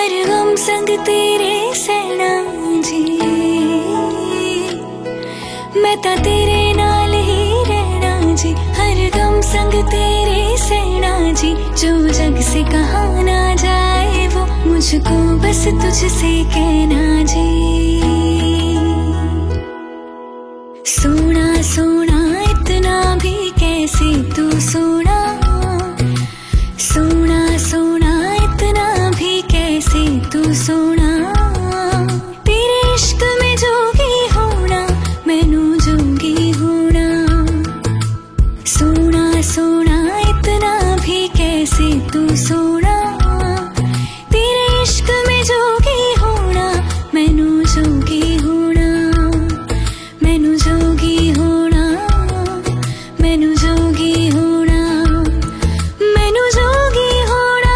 हर गम संग तेरे सहना जी, मैं ता तेरे नाल ही रहना जी। हर गम संग तेरे सहना जी, जो जग से कहा ना जाए वो मुझको बस तुझसे कहना जी। सोना सोना इतना भी कैसे तू सोना, सोना सोना इतना भी कैसे तू सोना। तेरे इश्क में जोगी होना मैनू जोगी होना। सोना सोना इतना भी कैसे तू सोना, तेरे इश्क में जोगी होना मैनू जोगी होना। मैनू जोगी होना, मैनू जोगी होना, मैनू जोगी होना।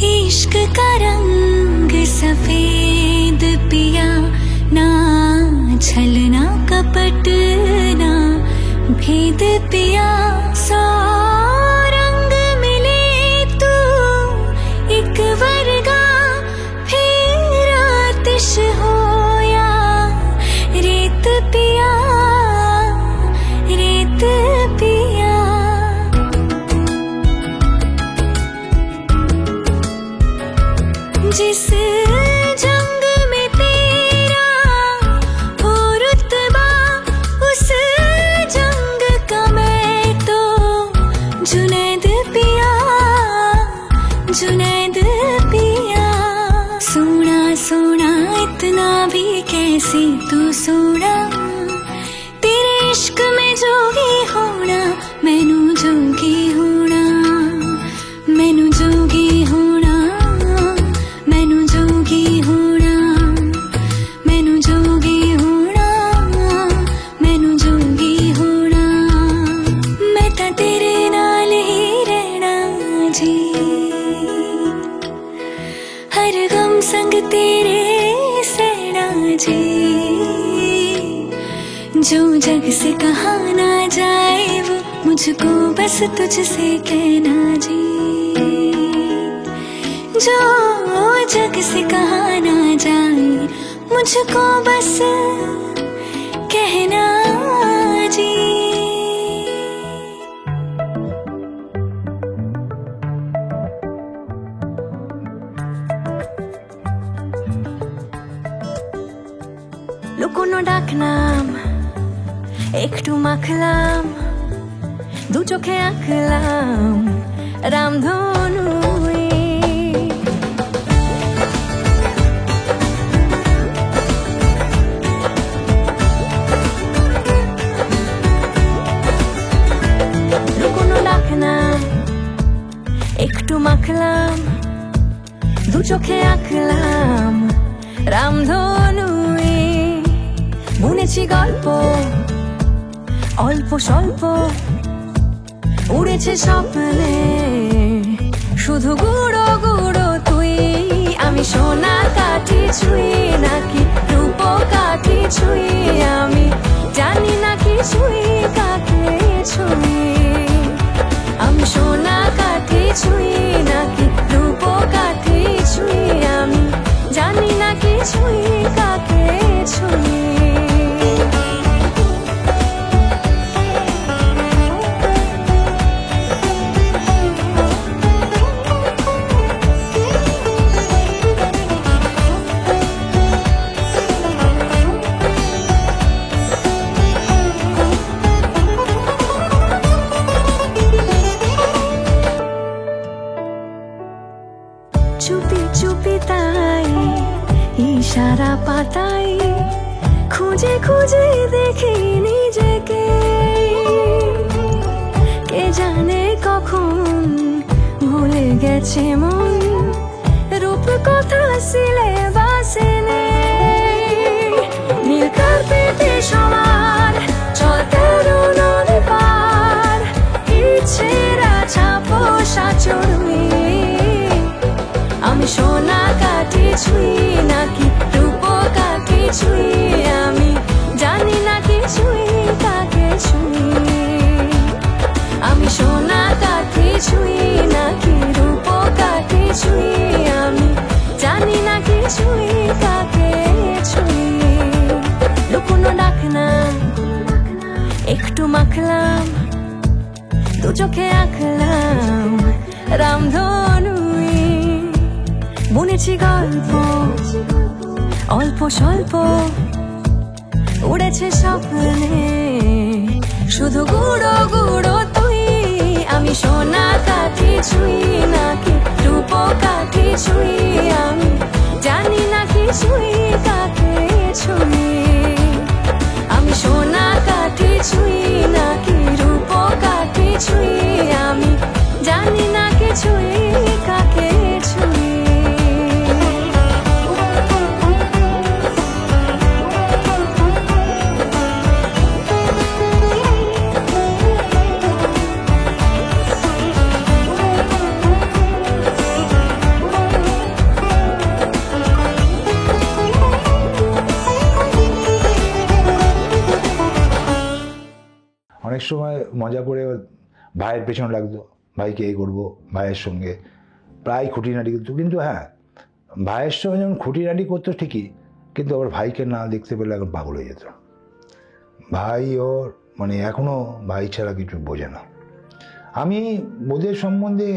इश्क का रंग सफेद पिया, ना छलना कपट ना भेद पिया। सौ रंग मिले तू एक वर्गा, फिर आतिश होया रेत पिया, रेत पिया। जिस जंग में तेरा हो रुतबा, उस जंग का मैं तो जुनैद पिया, जुनैद पिया। सोना सोना इतना भी कैसे तू सोना, तेरे इश्क में जोगी होना मैनू जोगी होना। मैनू जोगी होना, मैनू जोगी होना, मैनू जोगी होना, मैनू जोगी होना। मैं ता तेरे नाल ही रहना जी, हर गम संग तेरे सहना जी। जो जग से कहा ना जाए वो मुझको बस तुझसे कहना जी। जो जग से कहा ना जाए मुझको बस कहना जी। লুকোনো ডাকনাম একটু মাখলাম, দু চোখে আঁকলাম রামধনু। একটু মাখলাম, দু চোখে আঁকলাম রামধনু। বুনেছি গল্প অল্প স্বল্প, উড়েছে স্বপ্নে শুধু গুঁড়ো গুঁড়ো তুই। আমি সোনা কাঠি ছুঁই নাকি রূপ কাঠি ছুঁই, আমি জানি না কিছুই কাকে ছুঁই। আমি সোনা কাঠি ছুঁই নাকি রূপ কাঠি ছুঁই, আমি জানি না কিছুই কাকে ছুঁই। চুপি চুপি তাই ইশারা পাতাই, খুঁজে খুঁজে দেখি নিজেকে। কে জানে কখন ভুলে গেছে মন, রূপ কথা সিলেবাসে নেই। ছুঁই নাকি রূপকাকে ছুঁই, আমি জানি না কিছুই কাকে ছুঁই। আমি সোনা কাকে ছুঁই নাকি রূপকাকে ছুঁই, আমি জানি না কিছুই কাকে ছুঁই। লুকোনো ডাক না একটু মাখলাম, দু চোখে আঁকলাম রামধনুই। বুনেছি গল্প অল্প স্বল্প, উড়েছে স্বপ্নে শুধু গুঁড়ো গুঁড়ো তুই। আমি সোনা কাকে ছুঁই নাকি রূপ কাকে ছুঁই, আমি জানি না কিছুই কাকে ছুঁই। আমি সোনা কাকে ছুঁই নাকি রূপ কাকে ছুঁই, আমি জানি না কিছুই কাকে ছুঁই। অনেক সময় মজা করে ভাইয়ের পেছনে লাগতো, ভাইকে এই করবো, ভাইয়ের সঙ্গে প্রায় খুঁটিনাটি করতো। কিন্তু হ্যাঁ, ভাইয়ের সঙ্গে যেমন খুঁটিনাটি করতো ঠিকই, কিন্তু আবার ভাইকে না দেখতে পেলে এখন পাগল হয়ে যেত। ভাই ওর মানে এখনও ভাই ছাড়া কিছু বোঝে না। আমি ওদের সম্বন্ধে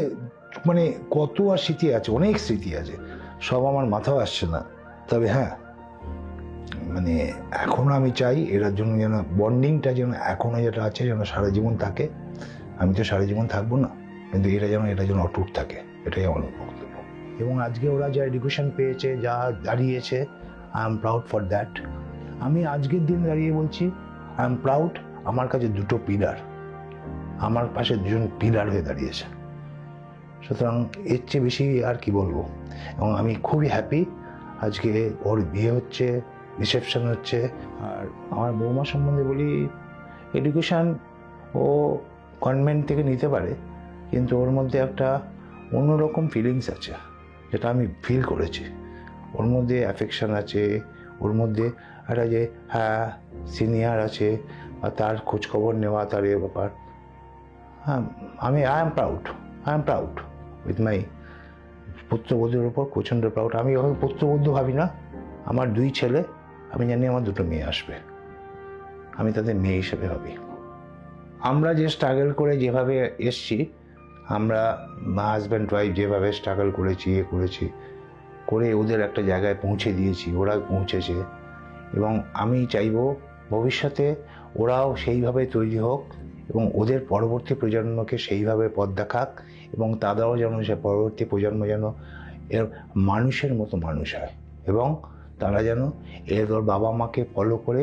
মানে কত আর স্মৃতি আছে, অনেক স্মৃতি আছে, সব আমার মাথাও আসছে না। তবে হ্যাঁ, মানে এখনও আমি চাই এটার জন্য যেন বন্ডিংটা যেন এখনও যেটা আছে যেন সারা জীবন থাকে। আমি তো সারা জীবন থাকবো না, কিন্তু এটা যেন অটুট থাকে, এটাই আমার বক্তব্য। এবং আজকে ওরা যা এডুকেশন পেয়েছে, যা দাঁড়িয়েছে, I am proud for that. আমি আজকের দিন দাঁড়িয়ে বলছি আই এম প্রাউড। আমার কাছে দুটো পিলার, আমার পাশে দুজন পিলার হয়ে দাঁড়িয়েছে, সুতরাং এর চেয়ে বেশি আর কি বলবো। এবং আমি খুবই হ্যাপি আজকে ওর বিয়ে হচ্ছে, রিসেপশন হচ্ছে। আর আমার বৌমা সম্বন্ধে বলি, এডুকেশান ও কনভেন্ট থেকে নিতে পারে, কিন্তু ওর মধ্যে একটা অন্যরকম ফিলিংস আছে যেটা আমি ফিল করেছি। ওর মধ্যে অ্যাফেকশান আছে, ওর মধ্যে একটা যে হ্যাঁ সিনিয়র আছে বা তার খোঁজখবর নেওয়া, তার এ ব্যাপার। হ্যাঁ, I am proud with my পুত্রবধূর ওপর, প্রচণ্ড প্রাউড। আমি ওখানে পুত্রবধূ ভাবি না, আমার দুই ছেলে, আমি জানি আমার দুটো মেয়ে আসবে, আমি তাদের মেয়ে হিসেবে ভাবি। আমরা যে স্ট্রাগল করে যেভাবে এসছি, আমরা হাজব্যান্ড ওয়াইফ যেভাবে স্ট্রাগল করেছি, করে ওদের একটা জায়গায় পৌঁছে দিয়েছি, ওরা পৌঁছেছে। এবং আমি চাইবো ভবিষ্যতে ওরাও সেইভাবে তৈরি হোক এবং ওদের পরবর্তী প্রজন্মকে সেইভাবে পথ দেখাক, এবং তারাও যেন সে পরবর্তী প্রজন্ম যেন এর মানুষের মতো মানুষ হয়, এবং তারা যেন ওর বাবা মাকে ফলো করে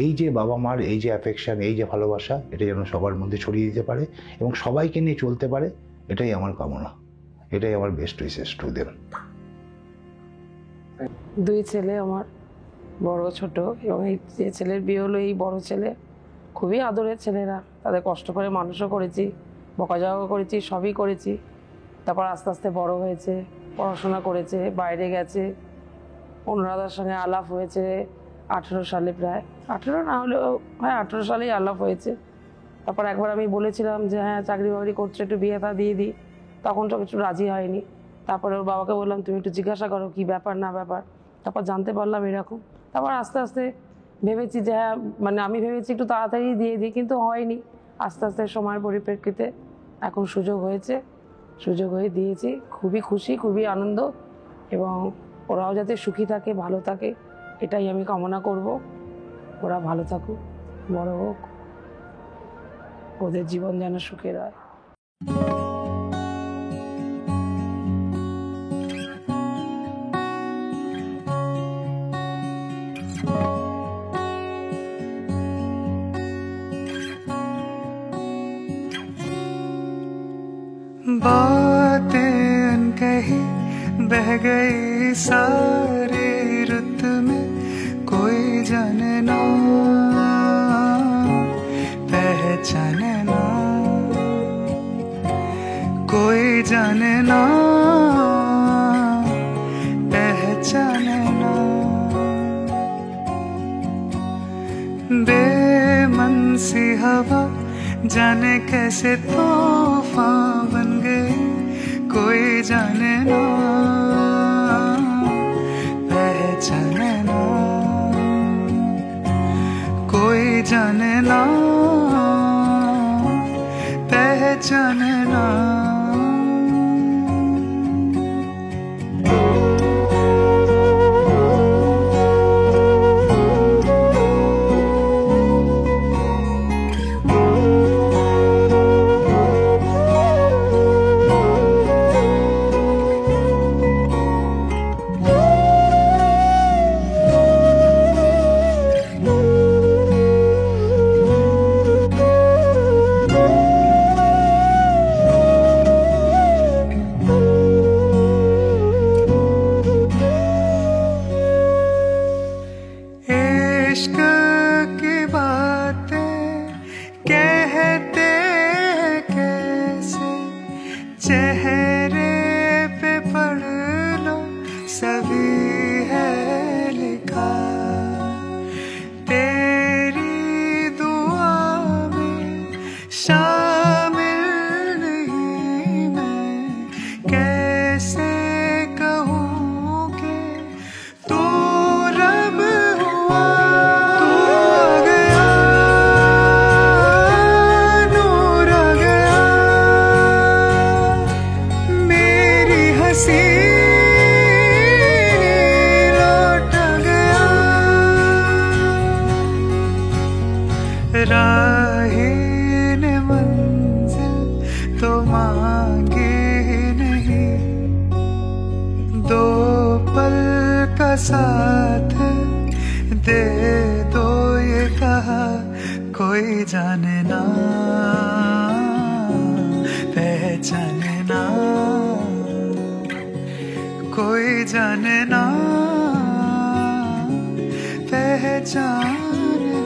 এই যে বাবা মার এই যে অ্যাফেকশান, এই যে ভালোবাসা, এটা যেন সবার মধ্যে ছড়িয়ে দিতে পারে এবং সবাইকে নিয়ে চলতে পারে। এটাই আমার কামনা, এটাই আমার বেস্ট উইশেস টু দেম। দুই ছেলে আমার, বড় ছোট, এবং এই যে ছেলের বিয়ে হলো, এই বড় ছেলে খুবই আদরের ছেলেরা, তাদের কষ্ট করে মানুষও করেছি, বকাঝকা করেছি, সবই করেছি। তারপর আস্তে আস্তে বড় হয়েছে, পড়াশোনা করেছে, বাইরে গেছে, অনুরাধার সঙ্গে আলাপ হয়েছে 18 সালে, প্রায় 18 না হলেও হ্যাঁ 18 সালেই আলাপ হয়েছে। তারপর একবার আমি বলেছিলাম যে হ্যাঁ চাকরি বাকরি করছে, একটু বিয়েটা দিয়ে দিই, তখন তো কিছু রাজি হয়নি। তারপরে ওর বাবাকে বললাম তুমি একটু জিজ্ঞাসা করো কী ব্যাপার না ব্যাপার, তারপর জানতে পারলাম এরকম। তারপর আস্তে আস্তে ভেবেছি যে হ্যাঁ, মানে আমি ভেবেছি একটু তাড়াতাড়ি দিয়ে দিই, কিন্তু হয়নি। আস্তে আস্তে সময়ের পরিপ্রেক্ষিতে এখন সুযোগ হয়েছে, সুযোগ হয়ে দিয়েছি। খুবই খুশি, খুবই আনন্দ, এবং ওরাও যাতে সুখী থাকে, ভালো থাকে, এটাই আমি কামনা করব। ওরা ভালো থাকুক, বড় হোক, ওদের জীবন যেন সুখের হয়। बातें अनकही बह गई सारी रुत में, कोई जाने ना पहचाने ना, कोई जाने ना पहचाने। बेमन सी हवा जाने कैसे तूफान बन गई, कोई जाने ना पहचाने ना, कोई जाने ना पहचाने ना। इश्क की बातें कहते कैसे, चेहरे पे पढ़ लो सभी है लिखा, तेरी दुआ में शामिल नहीं मैं, कैसे कहूँ कि तू रब हुआ। राही ने मंजिल तो मांगी नहीं, दो पल का साथ दे दो ये कहा, कोई जाने ना पहचाने ना, कोई जाने ना पहचाने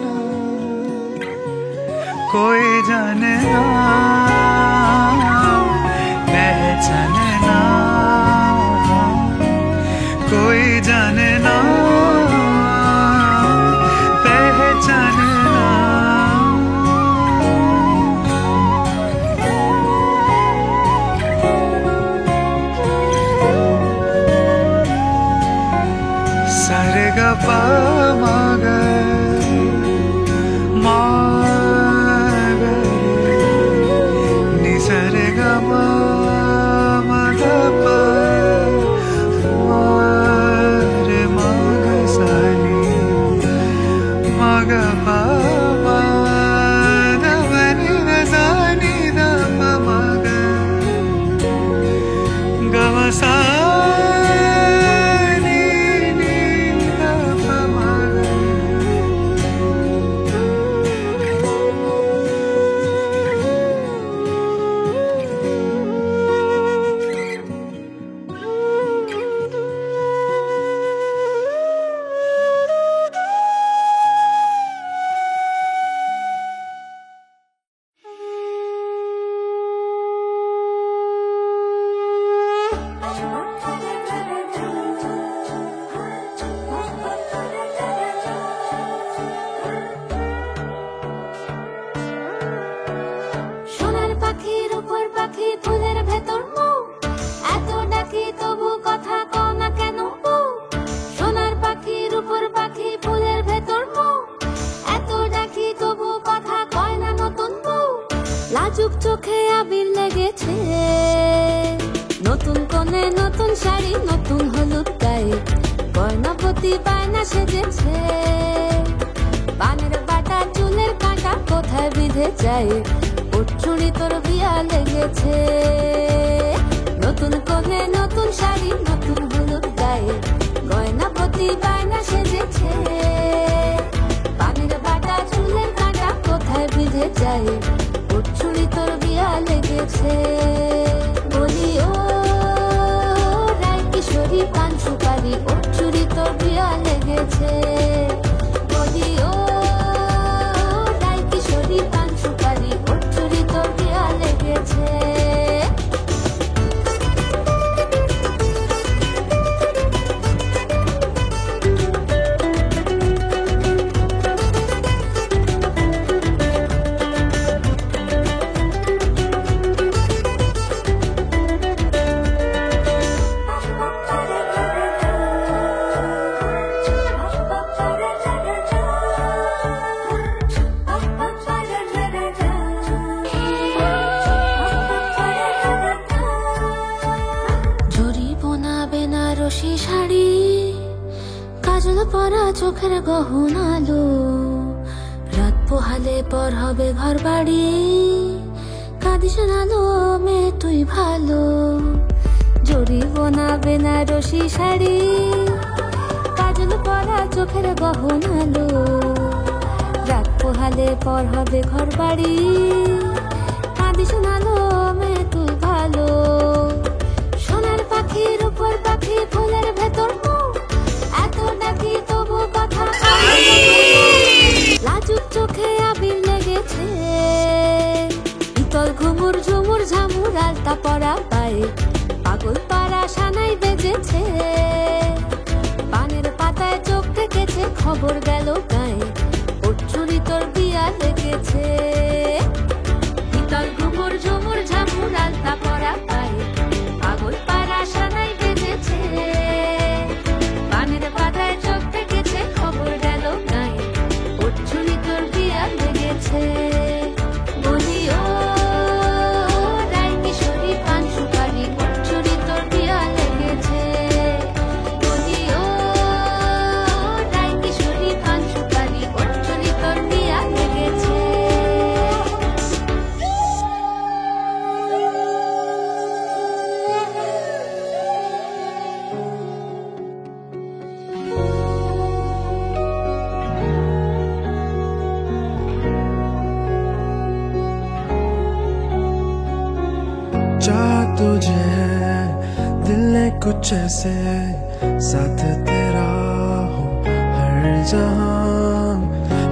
ना, कोई जाने ना पहचाने ना, कोई जाने ना पहचाने ना। सारे गा पा मा गा मा गा नि सारे गा मा मा गा पा मा रे मा गा सा नि मा गा पा मा दा मा नि दा सा नि दा पा मा गा गा मा सा লাজুক চোখে আবির লেগেছে, নতুন কোণে নতুন শাড়ি নতুন হলুদ গায়ে, গয়নাপতি বায়না সেজেছে, পানের বাটা চুলের কাঁটা কোথায় বিঁধে যায়, ওর চুড়ি তোর বিয়া লেগেছে, নতুন কোণে নতুন শাড়ি নতুন হলুদ গায়ে, গয়নাপতি বায়না সেজেছে, পানের বাটা চুলের কাঁটা কোথায় বিঁধে যায়, ওর চুড়ি তোর বিয়া লেগেছে। বলি ও রায় কিশোরী পান সুপারি, ওর চুড়ি তোর বিয়া লেগেছে, বলি ও রায় কিশোরী পান সুপারি, ওর চুড়ি তোর বিয়া লেগেছে। কাজল পরা চোখের গহনালো রাত পোহালে পর হবে ঘর বাড়ি কাঁদিস নালো মেয়ে তুই ভালো জড়িব না বেনারসি শাড়ি কাজল পরা চোখের গহনালো রাত পোহালে পর হবে ঘর বাড়ি কাঁদিস নালো মেয়ে তুই ভালো সোনার পাখির উপর পাখি ফুলের ভেতর এত ডাকি তবু কথা লাজুক চোখে আবির লেগেছে ইতল ঘুমুর ঝুমুর ঝামুর আলতা পরা পায়ে পাগল পাড়া সানাই বেজেছে পানের পাতায় চোখ থেকেছে খবর গেল গায়ে ওর চুরি তোর বিয়া লেগেছে ইতল ঘুমুর ঝুমুর ঝামুর আলতা পরা পায়ে পাগল পাড়া সানাই বেজেছে পানের পাতায় চোখ থেকেছে খবর গেল গায়ে ওর চুরি তোর বিয়া লেগেছে বলিও तुझे दिल ने कुछ ऐसे साथ तेरा हो हर जहां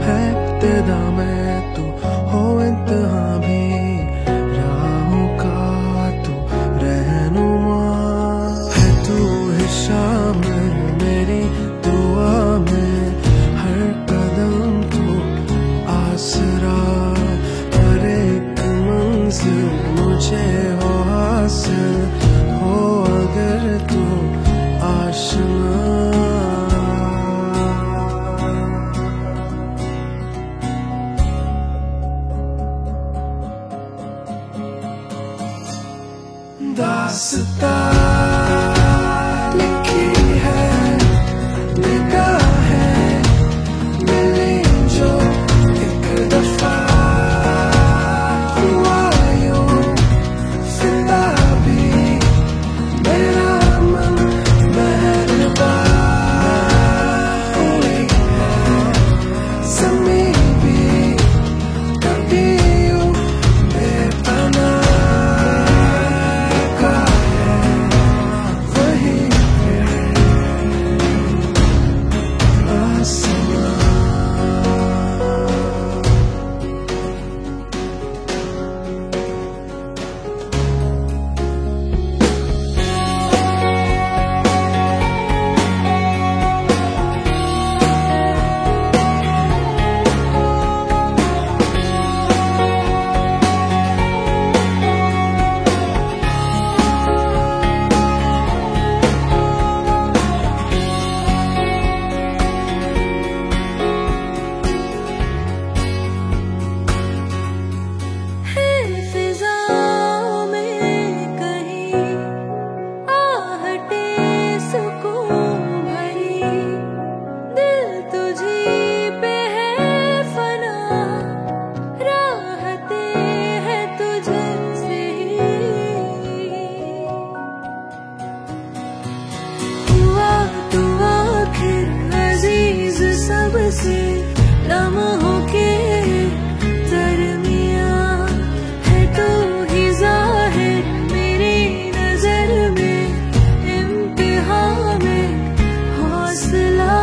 है इब्तिदा में तू हो इंतहा भी राहों का तू रहनुमा है तू है शामिल मेरी दुआ में हर कदम तू आसरा हर एक मंजिल मुझे हो हासिल हो अगर तू आशना दास्तां लिखी है निगाहें मिली जो एक दफा हुआ यूं फिदा भी मेरा मन मेहरबान हुई है ज़मीं भी कभी यूं बेपनाह सबसे लम्हों के दरमियां है तू ही ज़ाहिर मेरी नजर में इम्तिहा में हौसला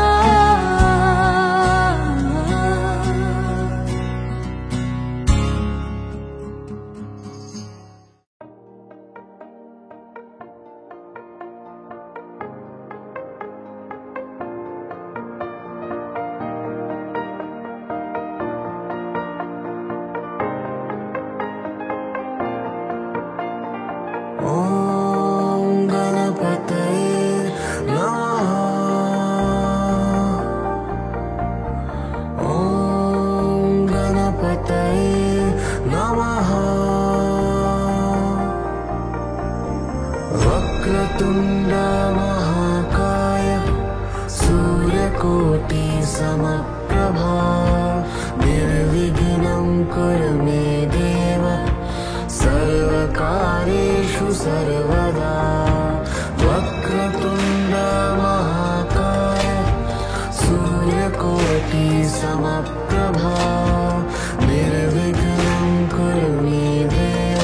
सूर्यकोटि समप्रभा निर्विघ्नं कुरु मे देव सर्वकार्येषु सर्वदा वक्रतुण्ड महाकाय सूर्यकोटि समप्रभा निर्विघ्नं कुरु मे देव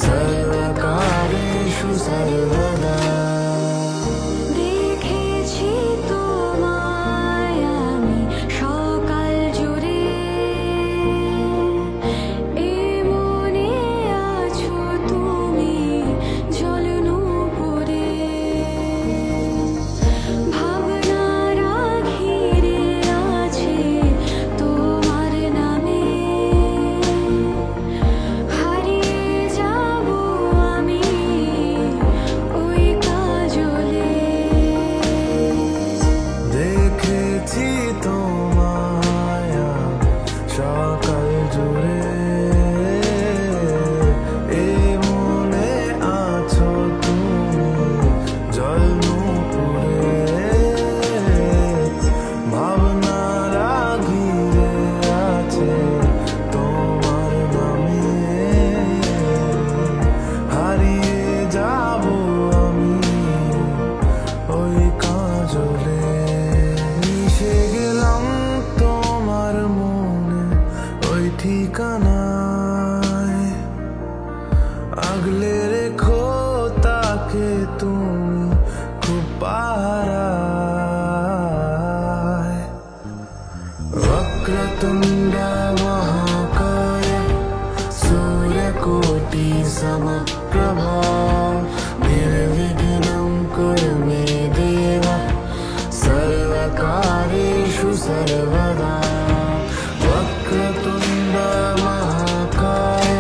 सर्वकार्येषु सर्वदा দেখেছি তোমায় আমি সকাল জুড়ে এ মনে আছো তুমি জল নূপুরে ভাবনারা ঘিরে আছে তোমার নামে হারিয়ে যাব আমি ওই কাজলে দেখেছি তোমায় সকাল জুড়ে এ মনে আছো তুমি জল নূপুরে ভাবনারা ঘিরে আছে তোমার নামে হারিয়ে যাব আমি ওই কাজলে মিশে গেলাম তোমার মনে ওই ঠিকানায় আগলে রেখো তাকে তুমি খুব পাহারায় वक्रतुण्ड महाकाय सूर्यकोटि समप्रभा निर्विघ्नं कुरु मे देव सर्वकार्येषु सर्वदा वक्रतुण्ड महाकाय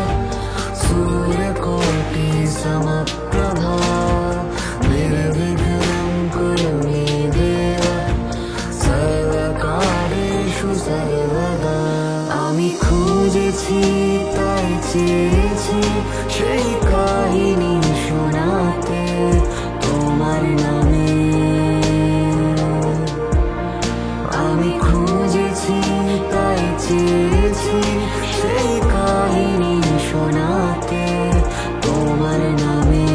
सूर्यकोटि समप्रभा निर्विघ्नं कुरु मे देव सर्वकार्येषु सर्वदा আমি খুঁজেছি তাই চেয়েছি সেই কাহিনী শোনাতে তোমার নামে আমি খুঁজেছি তাই চেয়েছি সেই কাহিনী শোনাতে তোমার নামে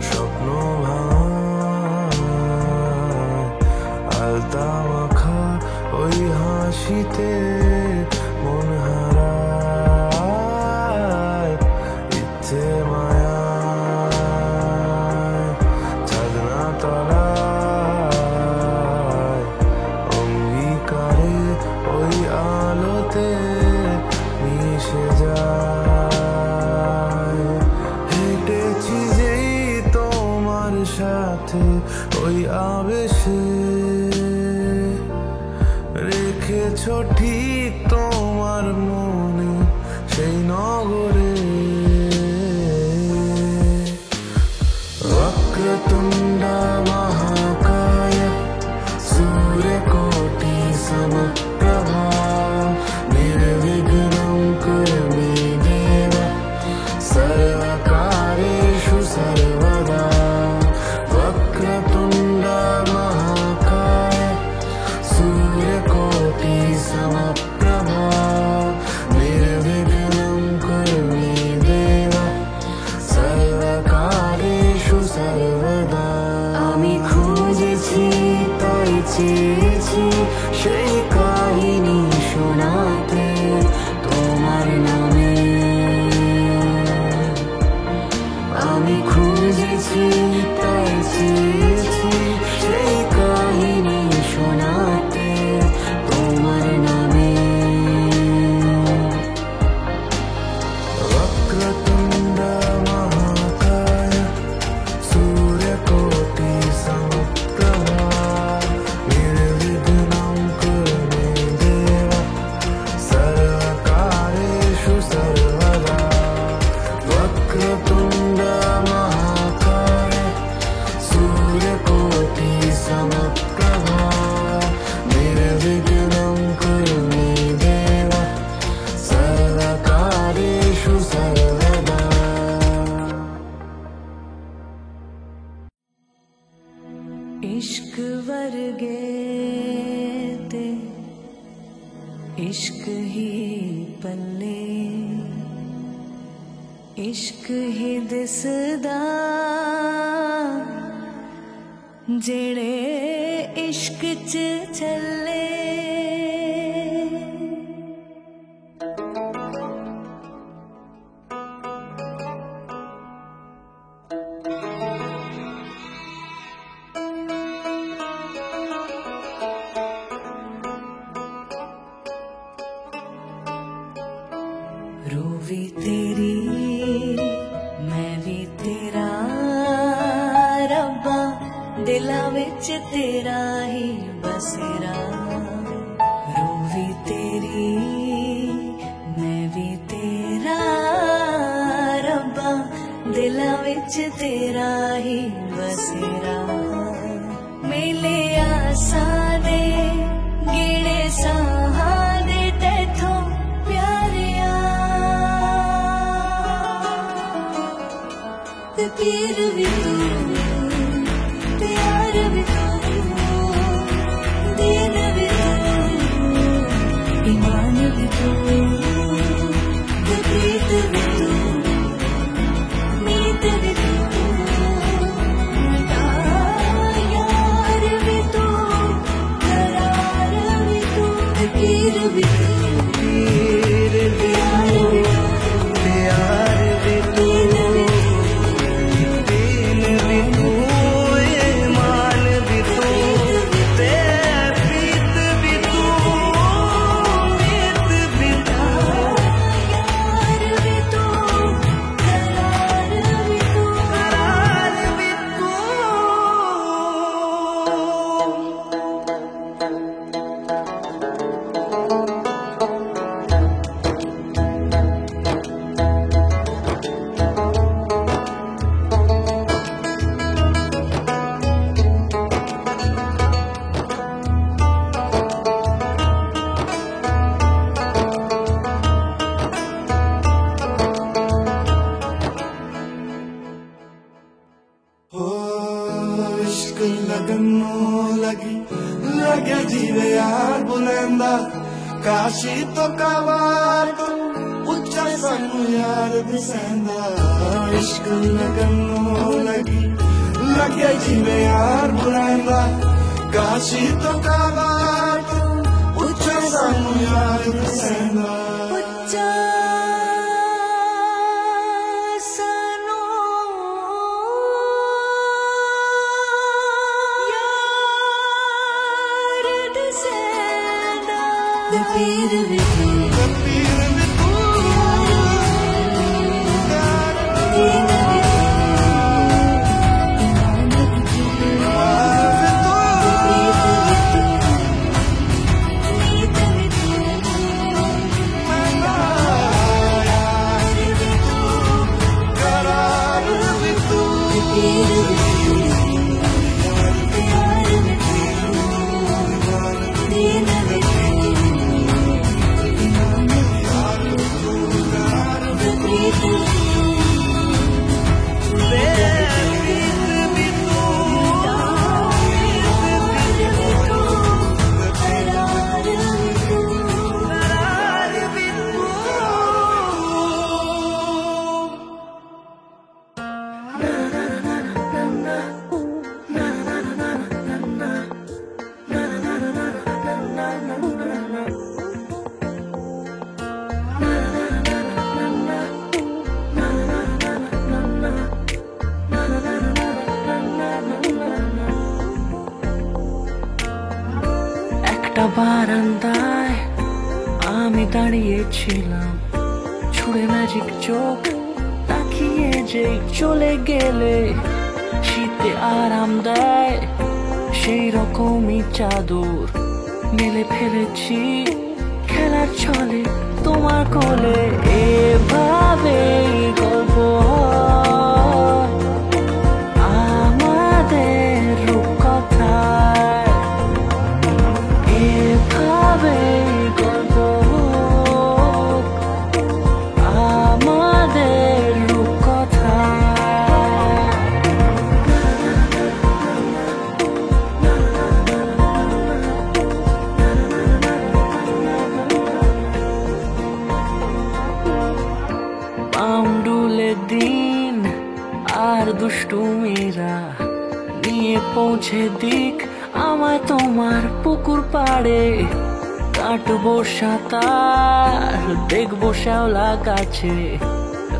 স্বপ্ন আলতা মাখা ওই হাসিতে মন হারায় ইচ্ছে মায়ায় চাঁদনা তলায় অঙ্গীকারে ওই আলোতে মিশে যায় হেঁটেছি যেই তোমার সাথে ওই আবেশে রেখেছ ঠিক তোমার মনে সেই নগরে वक्रतुण्ड महाकाय सूर्यकोटि समप्रभा निर्विघ्नं कुरु मे देव सर्वकार्येषु सर्वदा वक्रतुण्ड महाकाय सूर्यकोटि समप्रभा निर्विघ्नं कुरु मे देव सर्वकार्येषु सर्वदा আমি খুঁজেছি তাই চেয়েছি সেই কাহিনী শোনাতে তোমার নামে আমি খুঁজেছি তাই চেয়েছি সেই কাহিনী শোনাতে তোমার নামে वक्रतुण्ड इश्क ही दिसदा जेड़े इश्क च चले रूवी तेरी मैं भी तेरा रब्बा दिला विच तेरा ही बसेरा रूवी तेरी मैं भी तेरा रब्बा दिला विच तेरा ही बसेरा मेले आसा दे गिड़े साहा दे तैथों प्यारिया ते पीर भी तू प्यार भी तू दीन भी तू ईमान भी तू ते प्रीत भी तू मीत भी तू यार भी तू करार भी तू ते पीर भी तू प्यार भी तू प्यार भी तू दीन भी तू ईमान भी तू ते प्रीत भी तू मीत भी तू यार भी तू करार भी तू करार भी तू इश्क लगनों लगी लगे जीवे यार बुलंदा काशी तो कावार तो उच्चा सानू यार दिसेंदा इश्क लगनों लगी लगे जीवे यार बुलंदा काशी तो कावार तो उच्चा सानू यार दिसेंदा उच्चा सानू यार दिसेंदा ते पीर भी तू पीर भी तू दीन भी तू ईमान भी तू प्यार भी तू प्रीत भी तू मीत भी तू यार भी तू करार भी तू पीर भी तू प्यार भी तू दीन भी तू ईमान भी तू प्रीत भी तू একটা বারান্দায় আমি দাঁড়িয়েছিলাম ছুড়ে ম্যাজিক চোখ তাকিয়ে যেই চলে গেলে শীতে আরাম দেয় সেই রকমই চাদর মেলে ফেলেছি খেলার ছলে তোমার কোলে এভাবেই গল্প হয় আমাদের রূপকথায় এভাবেই গল্প হোক আমাদের রূপকথায় আমডুলে দিন আর দুষ্টুমিরা নিয়ে পৌঁছে দিক আমায় তোমার পুকুর পাড়ে। কাটবো সাঁতার, দেখবো শ্যাওলা গাছে,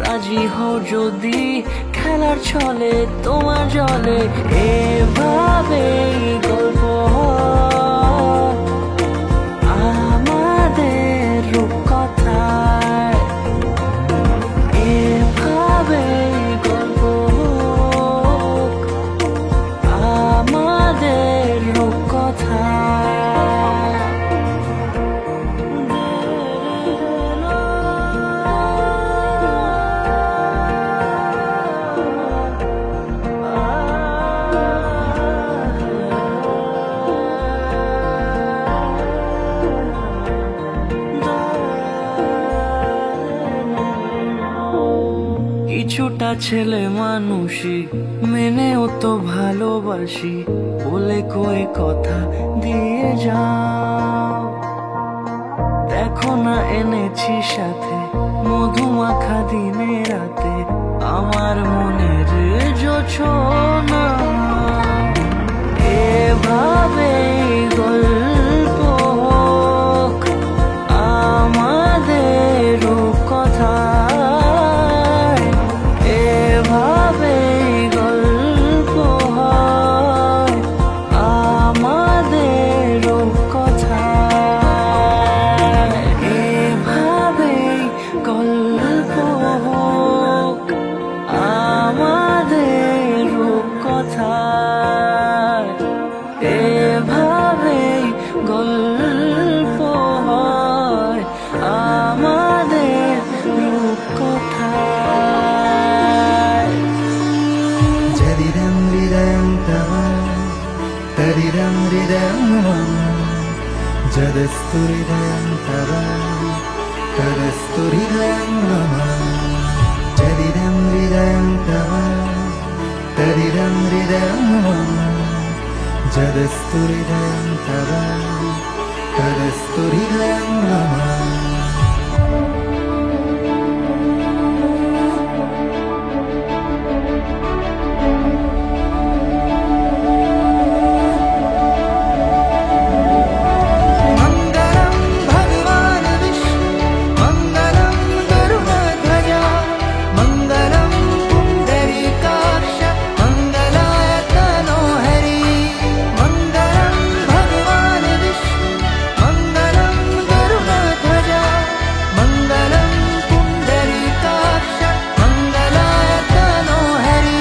রাজি হও যদি খেলার ছলে তোমার জলে। এভাবেই গল্প আমাদের রূপকথায়, এভাবেই গল্প আমাদের রূপকথায়। কিছুটা ছেলে মানুষই মেনেও তো ভালোবাসি, বলে কয়ে কথা দিয়ে যাও। দেখো না এনেছি সাথে মধুমাখা দিনে রাতে আমার মনের জোছনা। এভাবেই গল্প আমাদের রূপকথা, এভাবেই গল্প হয় আমাদের রূপকথা, এভাবেই গল্প হোক আমাদের রূপকথা, এভাবেই গল্প হয় আমাদের রূপকথা। Jadiram ridam tava, tadiram ridam vam, jadasturidam tava, tadasturidam vam. Jadiram ridam tava, tadiram ridam vam, jadasturidam tava, tadasturidam vam. मंगलम भगवान विष्णु मंगलम गरुड़ध्वजा मंगलम पुंडरीकाक्ष मंगलाय तनोहरि। मंगलम भगवान विष्णु मंगलम गरुड़ध्वजा मंगलम पुंडरीकाक्ष मंगलाय तनोहरि।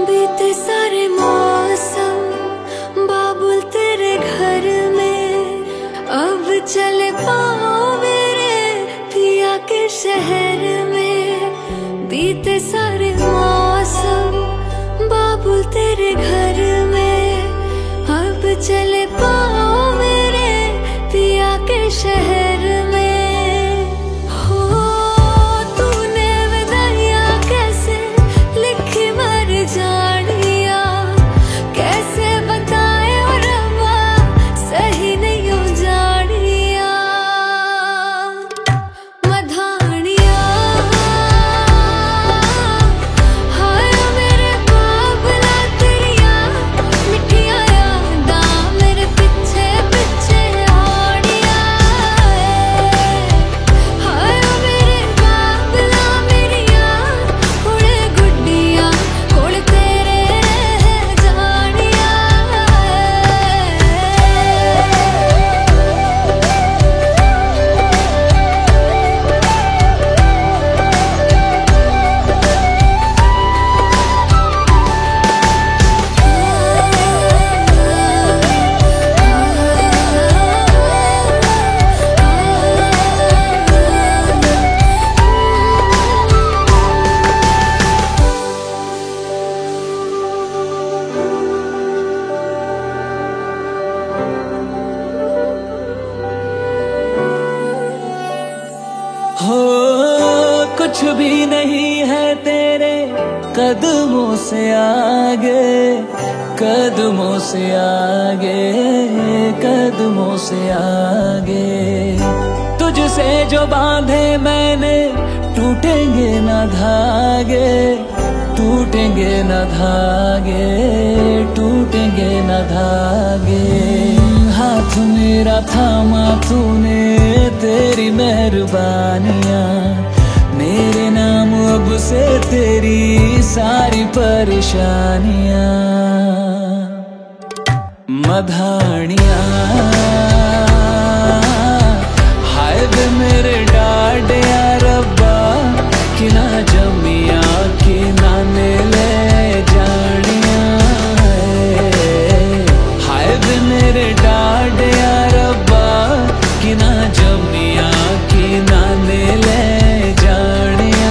बीते सारे मौसम बाबुल तेरे घर में, अब चले पाओ मेरे पिया के शहर में। बीते सारे मौसम बाबुल तेरे घर में, अब चले पाओ मेरे पिया के शहर में। हो तूने विदाइयां कैसे लिखी मर जानिया, कैसे बताए और रब्बा सही नहीं हो जानिया। मधानिया हाय मेरे बाबला तेरिया मिठिया यादां मेरे पिता कदमों से आगे, कदमों से आगे, कदमों से आगे। तुझसे जो बांधे मैंने टूटेंगे न धागे, टूटेंगे न धागे, टूटेंगे न धागे। हाथ मेरा थामा तूने, तेरी मेहरबानियां मेरे नाम अब से तेरी सारी परेशानियां। मधानियां हाय वे मेरे डाडे या रब्बा, कि ना जमिया कि ना ले जानिया। हाय वे मेरे डाडे या रब्बा, कि ना जमिया कि ना ले जानिया।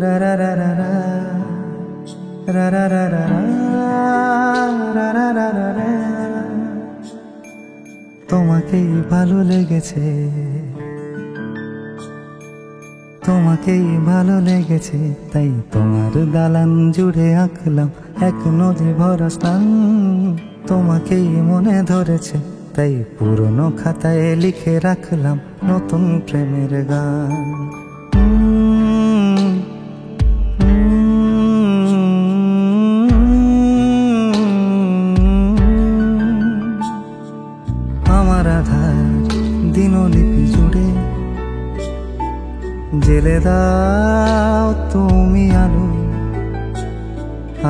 रा रा रा रा रा रा रा रा रा রা রা রা রা রা। তোমাকেই ভালো লেগেছে, তোমাকেই ভালো লেগেছে, তাই তোমার দালান জুড়ে আঁকলাম এক নদী ভরা স্থান। তোমাকেই মনে ধরেছে, তাই পুরনো খাতায় লিখে রাখলাম নতুন প্রেমের গান। আমার আধার দিনলিপি জুড়ে জেলে দাও তুমি আলো,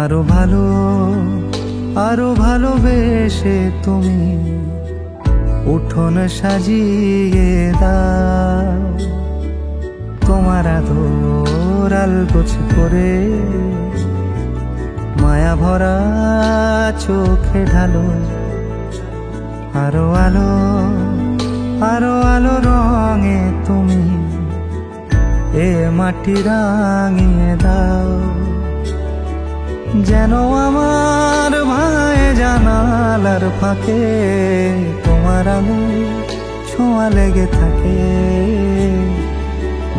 আরো ভালো আরো ভালোবেসে তুমি উঠোন সাজিয়ে দাও। তোমার আদর আলগোছ করে মায়া ভরা চোখে ঢালো, আরো আলো আরো আলো রঙে তুমি এ মাটি রাঙিয়ে দাও। যেন আমার ভাই জানালার ফাঁকে তোমার আলো ছোঁয়া লেগে থাকে।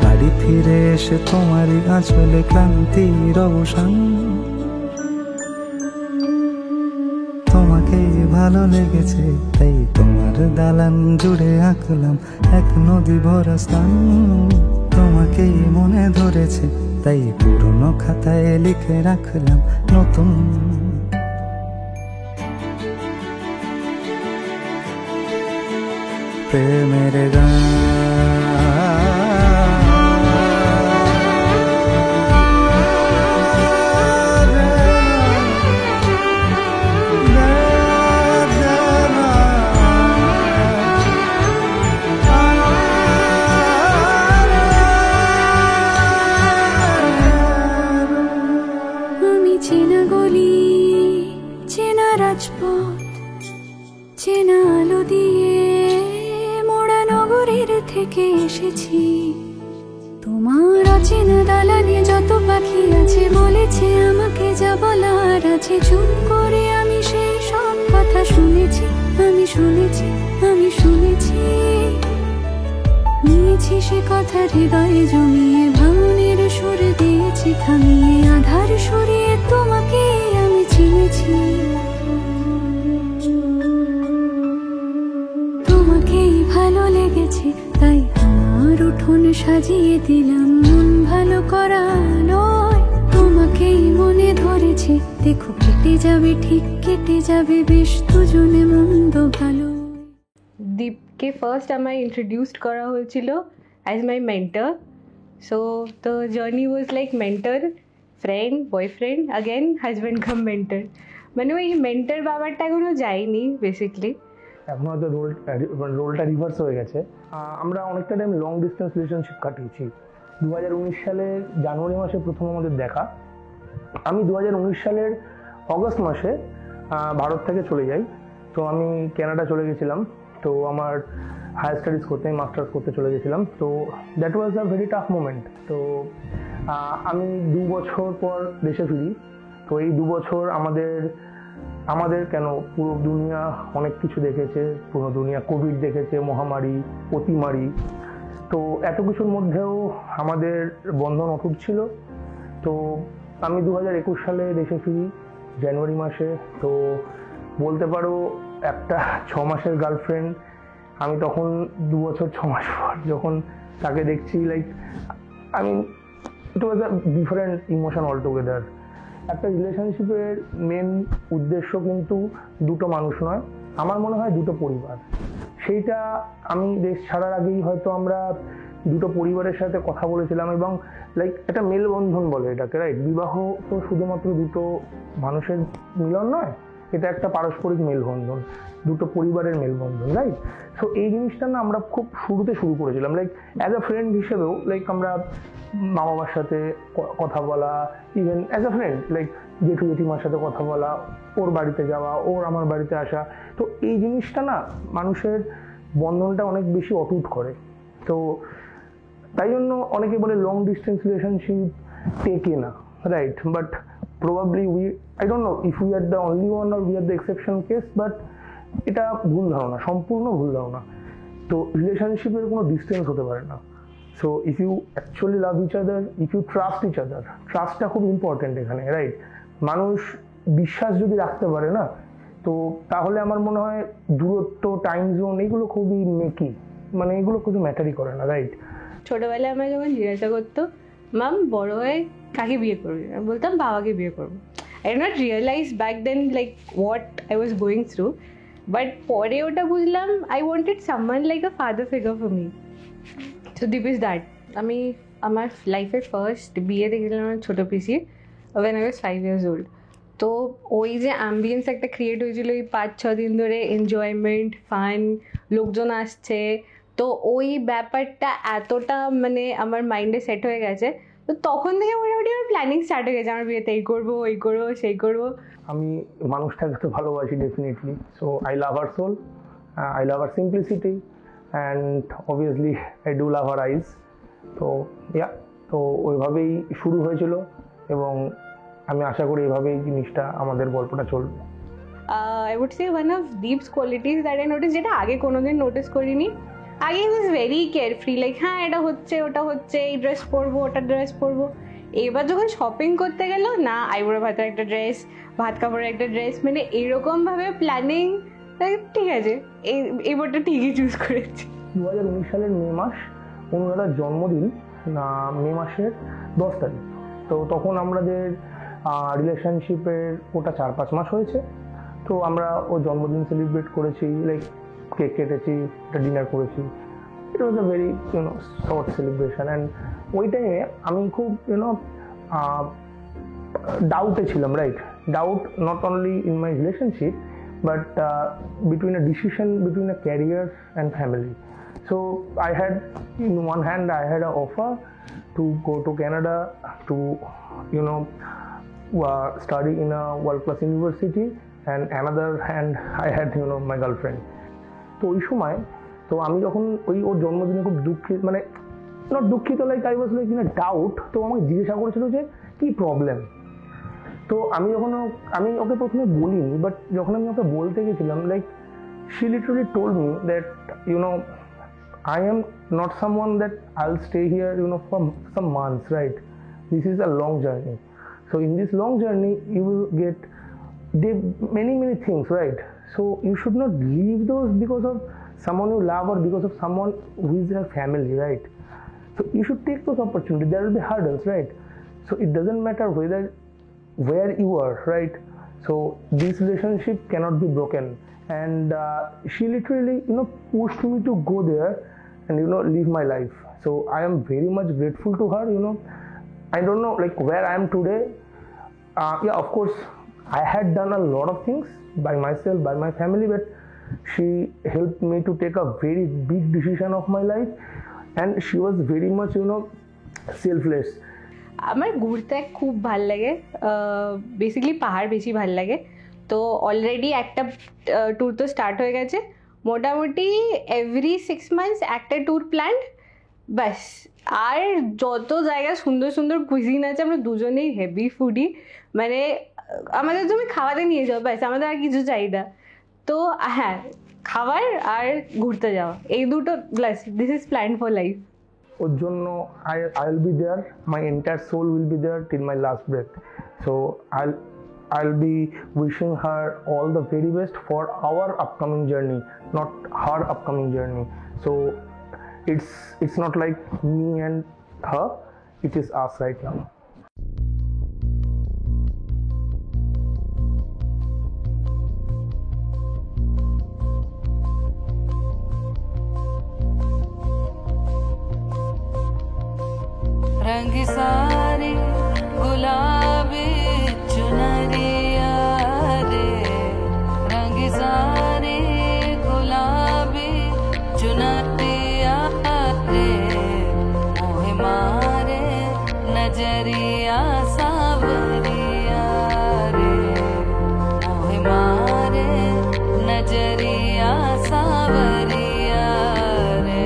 বাড়ি ফিরে এসে তোমারই আঁচলে ক্লান্তির অবসান। তোমাকে ভালো লেগেছে, তাই তোমার দালান জুড়ে আঁকলাম এক নদী ভরা স্থান। তোমাকেই মনে ধরেছে, তাই পুরনো খাতায় লিখে রাখলাম নতুন প্রেমের গান। চেনা গলি, চেনা রাজপথ, চেনা আলো দিয়ে মোড়া নগরের থেকে এসেছি। তোমার অচেনা দালানে যত পাখি আছে বলেছে আমাকে যা বলার আছে। চুপ করে আমি সেই সব কথা শুনেছি, আমি শুনেছি, আমি শুনেছি। নিয়েছি সে কথা হৃদয়ে জমিয়ে, ভাঙনের সুর দিয়েছি থামিয়ে, আধার সরিয়ে তোমাকে আমি ধরেছে তাই আমার উঠোন সাজিয়ে দিলাম মন ভালো করা নয় তোমাকেই মনে ধরেছে দেখো কেটে যাবে ঠিক কেটে যাবে বেশ দুজনে মন্দ ভালো দীপকে ফার্স্ট আমায় ইন্ট্রোডিউসড করা হয়েছিল as my mentor so the journey was like mentor friend boyfriend again husband cum mentor মানে ওই মেন্টর ব্যাপারটা এখনও যায়নি বেসিকলি এখন হয়তো রোলটা রিভার্স হয়ে গেছে আমরা অনেকটা টাইম লং ডিস্টেন্স রিলেশনশিপ কাটিয়েছি 2019 সালের জানুয়ারি মাসে প্রথম আমাদের দেখা আমি 2019 সালের অগস্ট মাসে ভারত থেকে চলে যাই তো আমি কানাডা চলে গেছিলাম তো আমার হায়ার স্টাডিজ করতে মাস্টার্স করতে চলে গেছিলাম তো that was a very tough moment তো আমি 2 বছর পর দেশে ফিরি তো এই 2 বছর আমাদের কেন পুরো দুনিয়া অনেক কিছু দেখেছে পুরো দুনিয়া কোভিড দেখেছে মহামারী অতিমারি তো এত কিছুর মধ্যেও আমাদের বন্ধন অটুট ছিল তো আমি 2021 সালে দেশে ফিরি জানুয়ারি মাসে তো বলতে পারো একটা 6 মাসের গার্লফ্রেন্ড আমি তখন 2 বছর 6 মাস পর যখন তাকে দেখছি like it was a different emotion all together একটা রিলেশনশিপের মেন উদ্দেশ্য কিন্তু দুটো মানুষ নয় আমার মনে হয় দুটো পরিবার সেইটা আমি দেশ ছাড়ার আগেই হয়তো আমরা দুটো পরিবারের সাথে কথা বলেছিলাম এবং লাইক একটা মেলবন্ধন বলে এটাকে রাইট বিবাহ তো শুধুমাত্র দুটো মানুষের মিলন নয় এটা একটা পারস্পরিক মেলবন্ধন দুটো পরিবারের মেলবন্ধন রাইট সো এই জিনিসটা না আমরা খুব শুরুতে শুরু করেছিলাম লাইক অ্যাজ আ ফ্রেন্ড হিসেবেও লাইক আমরা মা বাবার সাথে কথা বলা even as a friend like জেঠু জেঠিমার সাথে কথা বলা ওর বাড়িতে যাওয়া ওর আমার বাড়িতে আসা তো এই জিনিসটা না মানুষের বন্ধনটা অনেক বেশি অটুট করে তো তাই জন্য অনেকে বলে লং ডিস্টেন্স রিলেশনশিপ টেকে না right but probably I don't know if we are the only one or we are the exception case but এটা ভুল ধারণা সম্পূর্ণ ভুল ধারণা তো রিলেশনশিপের কোনো ডিস্টেন্স হতে পারে না so if you actually love each other if you trust each other ট্রাস্টটা খুব ইম্পর্টেন্ট এখানে রাইট মানুষ বিশ্বাস যদি রাখতে পারে না তো তাহলে আমার মনে হয় দূরত্ব টাইম জোন এগুলো খুবই মেকি মানে এগুলো কিছু ম্যাটারই করে না রাইট ছোটবেলায় আমায় যখন জিজ্ঞাসা করতো মাম বড় হয়ে কাকে বিয়ে করবি আমি বলতাম বাবাকে বিয়ে করবো I didn't realize back then like what I was going through but পরে ওটা বুঝলাম I wanted someone like a father figure for me so this is that আমি আমার লাইফের ফার্স্ট বিয়ে দেখেছিলাম আমার ছোটো পিসি when I was 5 years old তো ওই যে অ্যাম্বিয়েন্স একটা ক্রিয়েট হয়েছিল ওই 5-6 দিন ধরে এনজয়মেন্ট ফান লোকজন আসছে তো ওই ব্যাপারটা এতটা মানে আমার মাইন্ডে সেট হয়ে গেছে তো তখন থেকে মোটামুটি আমার প্ল্যানিং স্টার্ট হয়ে গেছে আমার বিয়েতে এই করবো ওই করবো সেই করবো আমি মানুষটাকে তো ভালোবাসি definitely so I love her soul I love her simplicity and obviously I do love her eyes তো ইয়া তো ওইভাবেই শুরু হয়েছিল এবং আমি আশা করি এইভাবেই জিনিসটা আমাদের গল্পটা চলবে I would say one of Deep's qualities that I notice যেটা আগে কোনোদিন নোটিস করিনি আগে ওয়াজ ভেরি কেয়ারফ্রি লাইক হ্যাঁ এটা হচ্ছে ওটা হচ্ছে এই ড্রেস পরবো ওটা ড্রেস পরবো এবার যখন শপিং করতে গেল না আইবুড়ো ভাতের একটা ড্রেস ভাত কাপড়ের একটা ড্রেস মানে এরকমভাবে প্ল্যানিং ঠিক আছে এবারটা ঠিকই চুজ করেছি 2019 সালের মে মাস অনুরাধার জন্মদিন মে মাসের 10 তারিখ তো তখন আমাদের রিলেশনশিপের ওটা 4-5 মাস হয়েছে তো আমরা ওর জন্মদিন সেলিব্রেট করেছি লাইক কেক কেটেছি একটা ডিনার করেছি it was a very short celebration and ওই টাইমে আমি খুব ডাউটে ছিলাম right doubt not only in my relationship but between a decision between a career and family so I had in one hand I had a offer to go to Canada to study in a world-class university and another hand I had my girlfriend তো ওই সময় তো আমি যখন ওর জন্মদিনে খুব দুঃখিত মানে নট দুঃখিত like I was like in a doubt তো আমাকে জিজ্ঞাসা করেছিল যে কী প্রবলেম তো আমি ওকে প্রথমে বলিনি বাট যখন আমি ওকে বলতে গেছিলাম like she literally told me that I am not someone that I'll stay here for some months, right? This is a long journey. So in this long journey, you will get many things, right? So you should not leave those because of someone you love or because of someone who is your family, right? So you should take those opportunities. There will be hurdles, right? So it doesn't matter where you are, right? So this relationship cannot be broken. And she literally, pushed me to go there and, live my life. So I am very much grateful to her, I don't know like where I am today. Yeah, of course, I had done a lot of things by myself, by my family, but she helped me to take a very big decision of my life, and she was very much, selfless. আমার ঘুরতে খুব ভাল লাগে, basically পাহাড় বেশি ভাল লাগে। তো অলরেডি একটা ট্যুর তো স্টার্ট হয়ে গেছে, মোটামুটি এভরি 6 months একটা ট্যুর প্ল্যান্ড, ব্যাস। আর যত জায়গা সুন্দর সুন্দর কুইজিন আছে, আমরা দুজনেই হেভি ফুডি, মানে আমাদের তুমি খাওয়াতে নিয়ে যাও, ব্যাস, আমাদের আর কিছু চাই না। তো হ্যাঁ, খাবার আর ঘুরতে যাওয়া, এই দুটো ব্যাস, this is plan for life. ওর জন্য I will be there, my entire soul will be there till my last breath. So I'll be wishing her all the very best for our upcoming journey, not her upcoming journey. So it's not like me and her, it is us right now. रंग सारी गुलाबी चुनरिया रे, रंग सारी गुलाबी चुनरिया रे, मोहे मारे नजरिया सावरिया रे, मोहे मारे नजरिया सावरिया रे।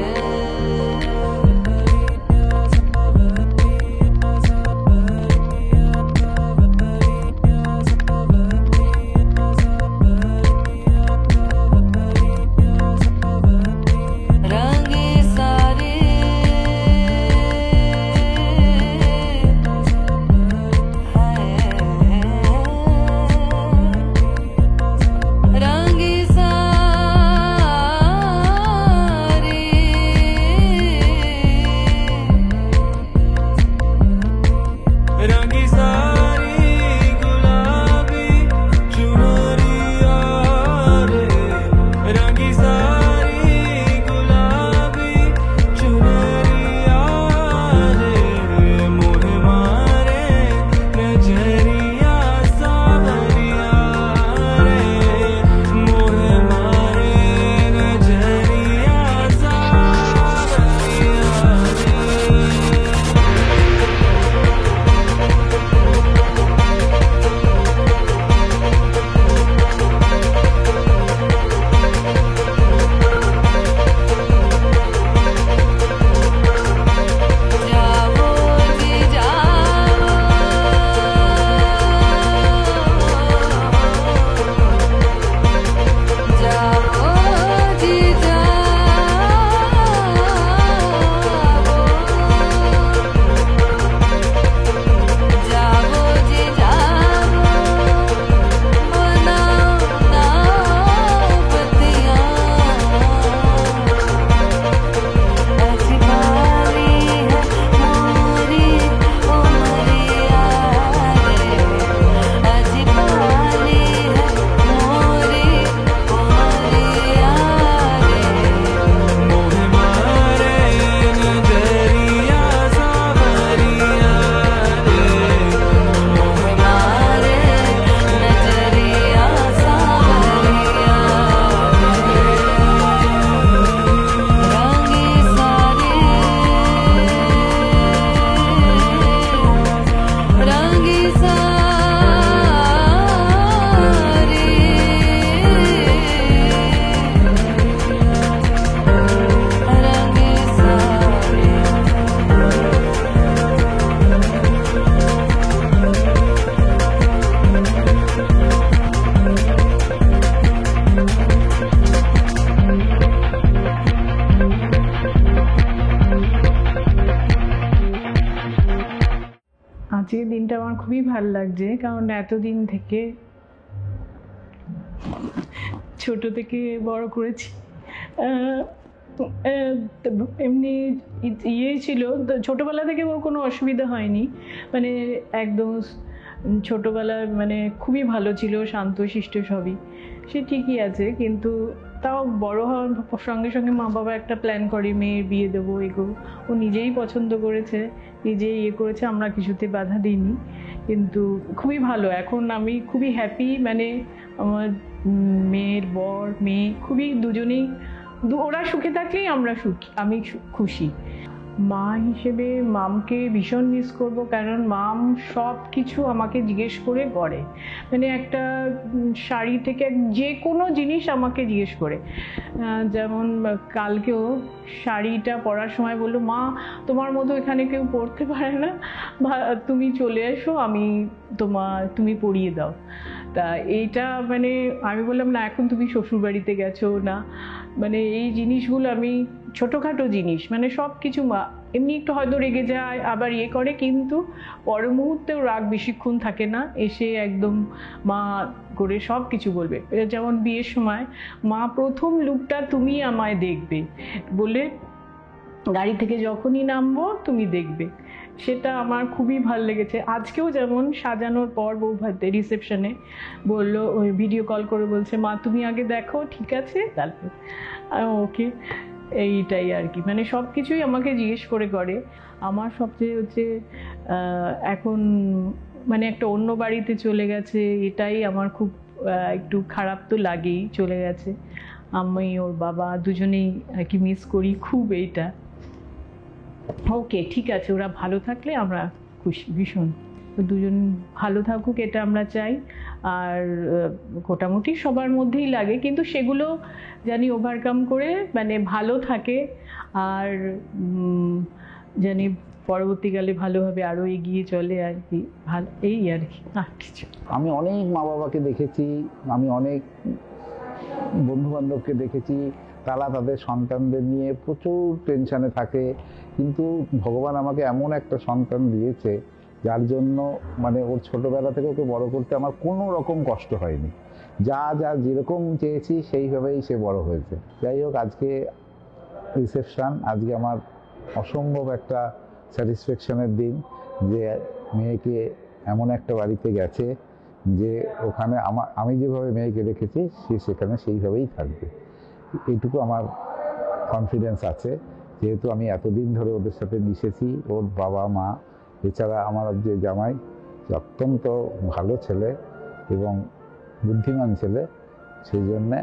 আজকের দিনটা আমার খুবই ভালো লাগছে, কারণ এতদিন থেকে ছোট থেকে বড় করেছি, এমনি ইয়ে ছিল, তো ছোটোবেলা থেকে ওর কোনো অসুবিধা হয়নি, মানে একদম ছোটোবেলায় মানে খুবই ভালো ছিল, শান্ত শিষ্ট সবই, সে ঠিকই আছে। কিন্তু তাও বড় হওয়ার সঙ্গে সঙ্গে মা বাবা একটা প্ল্যান করে মেয়ের বিয়ে দেবো এগো, ও নিজেই পছন্দ করেছে, নিজেই ইয়ে করেছে, আমরা কিছুতে বাধা দিইনি। কিন্তু খুবই ভালো, এখন আমি খুবই হ্যাপি, মানে আমার মেয়ের বর মেয়ে খুবই দুজনেই, ওরা সুখে থাকলেই আমরা সুখী, আমি খুশি। মা হিসেবে মামকে ভীষণ মিস করব, কারণ মাম সব কিছু আমাকে জিজ্ঞেস করে করে, মানে একটা শাড়ি থেকে যে কোনো জিনিস আমাকে জিজ্ঞেস করে। যেমন কালকেও শাড়িটা পরার সময় বললো, মা তোমার মতো এখানে কেউ পরতে পারে না, তুমি চলে এসো, আমি তুমি পরিয়ে দাও। তা এইটা মানে আমি বললাম না, এখন তুমি শ্বশুরবাড়িতে গেছো না, মানে এই জিনিসগুলো আমি ছোটোখাটো জিনিস, মানে সব কিছু মা এমনি একটু হয়তো রেগে যায়, আবার ইয়ে করে, কিন্তু পর মুহূর্তেও রাগ বেশিক্ষণ থাকে না, এসে একদম মা করে সব কিছু বলবে। যেমন বিয়ের সময় মা প্রথম লুকটা তুমি আমায় দেখবে বলে, গাড়ি থেকে যখনই নামবো তুমি দেখবে, সেটা আমার খুবই ভালো লেগেছে। আজকেও যেমন সাজানোর পর বউ ভাতে রিসেপশনে বললো, ওই ভিডিও কল করে বলছে, মা তুমি আগে দেখো ঠিক আছে, তারপর ওকে, এইটাই আর কি, মানে সব কিছুই আমাকে জিজ্ঞেস করে করে। আমার সবচেয়ে হচ্ছে এখন মানে একটা অন্য বাড়িতে চলে গেছে, এটাই আমার খুব একটু খারাপ তো লাগেই, চলে গেছে। আমি ওর বাবা দুজনেই আর কি মিস করি খুব এইটা। ওকে ঠিক আছে, ওরা ভালো থাকলে আমরা খুশি ভীষণ, দুজন ভালো থাকুক এটা আমরা চাই। আর মোটামুটি সবার মধ্যেই লাগে, কিন্তু সেগুলো জানি ওভারকাম করে মানে ভালো থাকে, আর জানি পরবর্তীকালে ভালোভাবে আরও এগিয়ে চলে আর কি, ভালো এই আর কি, আর কিছু। আমি অনেক মা বাবাকে দেখেছি, আমি অনেক বন্ধু বান্ধবকে দেখেছি, তারা তাদের সন্তানদের নিয়ে প্রচুর টেনশানে থাকে, কিন্তু ভগবান আমাকে এমন একটা সন্তান দিয়েছে যার জন্য মানে ওর ছোটোবেলা থেকে ওকে বড় করতে আমার কোনো রকম কষ্ট হয়নি, যা যেরকম চেয়েছি সেইভাবেই সে বড় হয়েছে। যাই হোক, আজকে রিসেপশান, আজকে আমার অসম্ভব একটা স্যাটিসফ্যাকশনের দিন যে মেয়েকে এমন একটা বাড়িতে গেছে যে ওখানে আমি যেভাবে মেয়েকে রেখেছি সে সেখানে সেইভাবেই থাকবে, এইটুকু আমার কনফিডেন্স আছে, যেহেতু আমি এতদিন ধরে ওদের সাথে মিশেছি। ওর বাবা মা এছাড়া আমার যে জামাই অত্যন্ত ভালো ছেলে এবং বুদ্ধিমান ছেলে, সেই জন্যে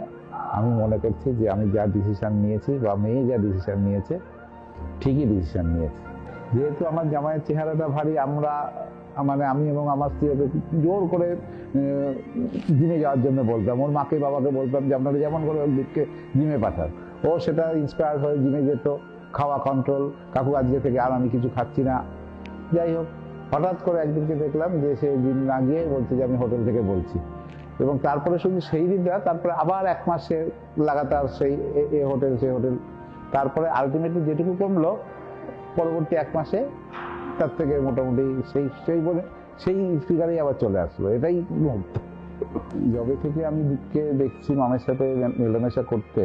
আমি মনে করছি যে আমি যা ডিসিশান নিয়েছি বা মেয়ে যা ডিসিশান নিয়েছে ঠিকই ডিসিশান নিয়েছে। যেহেতু আমার জামাইয়ের চেহারাটা ভারী, মানে আমি এবং আমার স্ত্রী ওকে জোর করে জিমে যাওয়ার জন্য বলতাম, ওর মাকে বাবাকে বলতাম যে আপনারা যেমন করে ওর দিককে জিমে পাঠান, ও সেটা ইন্সপায়ার হয়ে জিমে যেত, খাওয়া কন্ট্রোল, কাকু আজকে থেকে আর আমি কিছু খাচ্ছি না। যাই হোক, হঠাৎ করে একদিনকে দেখলাম যে সে জিম না গিয়ে বলছে যে আমি হোটেল থেকে বলছি, এবং তারপরে শুধু সেই দিনটা, তারপরে আবার 1 মাস সে লাগাতার সেই এ হোটেল সে হোটেল, তারপরে আলটিমেটলি যেটুকু কমলো পরবর্তী 1 মাসে তার থেকে মোটামুটি সেই ফিগারেই আবার চলে আসলো। এটাই যবে থেকে আমি দীপকে দেখছি মামের সাথে মেলামেশা করতে,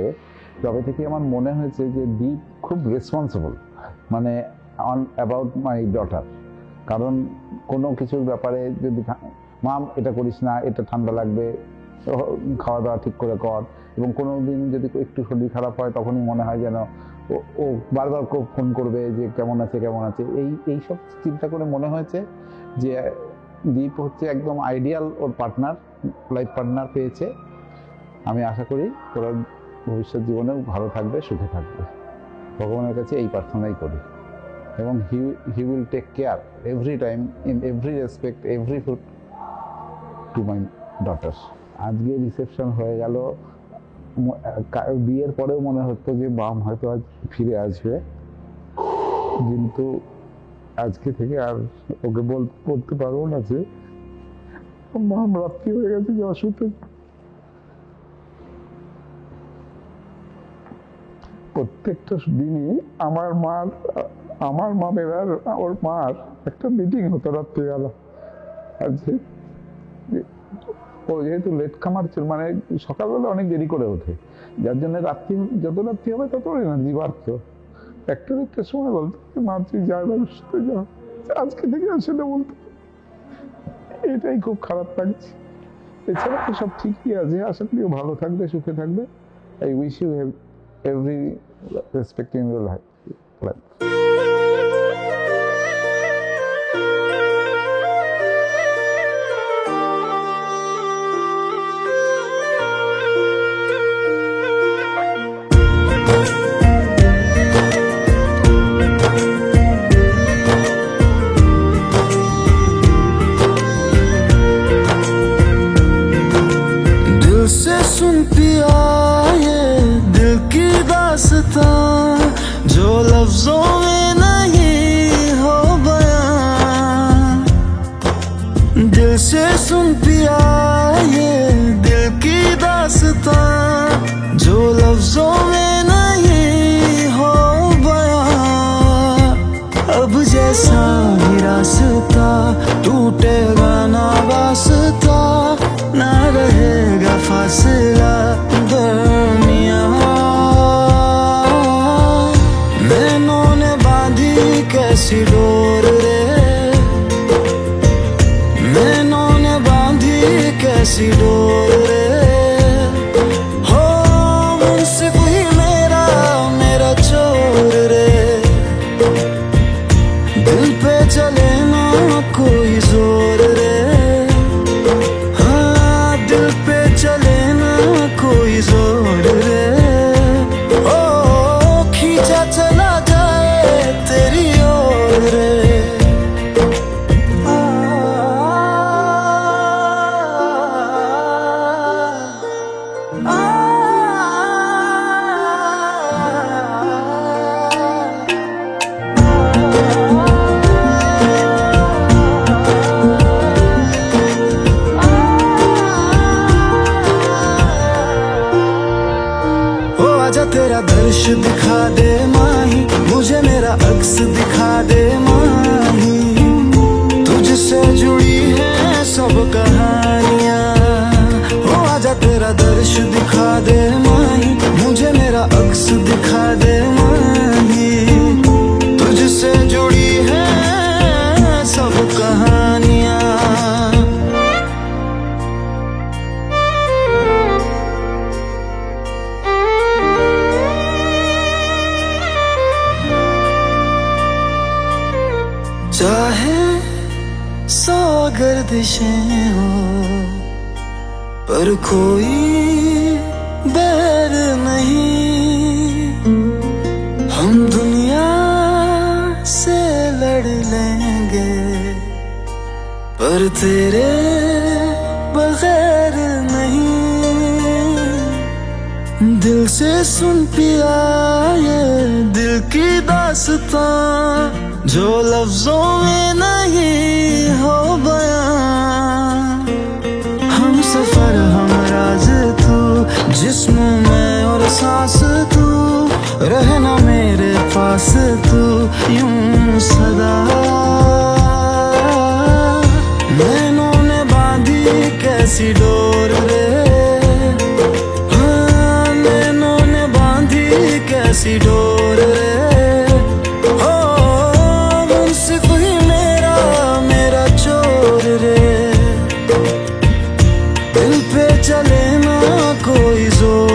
তবে থেকে আমার মনে হয়েছে যে দীপ খুব রেসপন্সিবল, মানে অ্যাবাউট মাই ডটার। কারণ কোনো কিছুর ব্যাপারে যদি মাম এটা করিস না, এটা ঠান্ডা লাগবে, খাওয়া দাওয়া ঠিক করে কর, এবং কোনো দিন যদি একটু শরীর খারাপ হয় তখনই মনে হয় যেন ও বারবার ফোন করবে যে কেমন আছে কেমন আছে। এই সব চিন্তা করে মনে হয়েছে যে দীপ হচ্ছে একদম আইডিয়াল ওর পার্টনার, লাইফ পার্টনার পেয়েছে। আমি আশা করি ওরা ভবিষ্যৎ জীবনেও ভালো থাকবে, সুখে থাকবে, ভগবানের কাছে এই প্রার্থনাই করি। এবং he will take care every time in every respect every food to my daughters. আজকে রিসেপশন হয়ে গেল, বিয়ের পরেও মনে হতো যে মাম হয়তো আজ ফিরে আসবে, কিন্তু আজকে থেকে আর ওকে বলতে পারবো না যে মাম রাত্রি হয়ে গেছে যে অসুস্থ। প্রত্যেকটা দিনই আমার মামের আর ওর মার একটা মিটিং হতো রাত্রিবেলা, আর যে ও যেহেতু লেট খামার ছিল, মানে সকালবেলা অনেক দেরি করে ওঠে, যার জন্য রাত্রি যত রাত্রি হবে তত এনার্জি বাড়ত। একটা সময় বলতো মা তুই যা সাথে যা, আজকে থেকে আসলে বলতো। এটাই খুব খারাপ লাগছে, এছাড়া তো সব ঠিকই আছে। আশা করি ও ভালো থাকবে, সুখে থাকবে। I wish you every respect in your life. सुन पिया ये दिल की दास्तां जो लफ्जों में नहीं हो बयां, दिल से सुन पिया ये दिल की दास्तां जो लफ्जों में नहीं हो बयां। अब जैसा ही रास्ता टूटेगा ना वास्ता, ना रहेगा फासला दरमियां। नैनों ने बांधी कैसी डोर रे, नैनों ने बांधी कैसी डोर रे। हो मुंसिफ ही मेरा मेरा चोर रे, दिल पे चले ना कोई जोर रे। कोई जोर रे, ओ खींचा चला जाए तेरी ओर रे। तेरा दर्श दिखा दे माही, मुझे मेरा अक्स दिखा दे माही। तुझसे जुड़ी है सब कहानियां, हो आजा तेरा दर्श दिखा दे माही, मुझे मेरा अक्स दिखा दे माही। तुझसे जुड़ी है सब कहानियां। चाहे सौ गर्दिशें हो पर कोई बैर नहीं, हम दुनिया से लड़ लेंगे पर तेरे बगैर नहीं। दिल से सुन पिया ये दिल की दास्तां जो लफ्जों में नहीं हो बयां। हम सफर हम राज तू, जिस्म में और सांस तू, रहना मेरे पास तू यूं सदा। नैनों ने बांधी कैसी डोर रे, हाँ नैनों ने बांधी कैसी डोर रे। दिल पे चले ना कोई जोर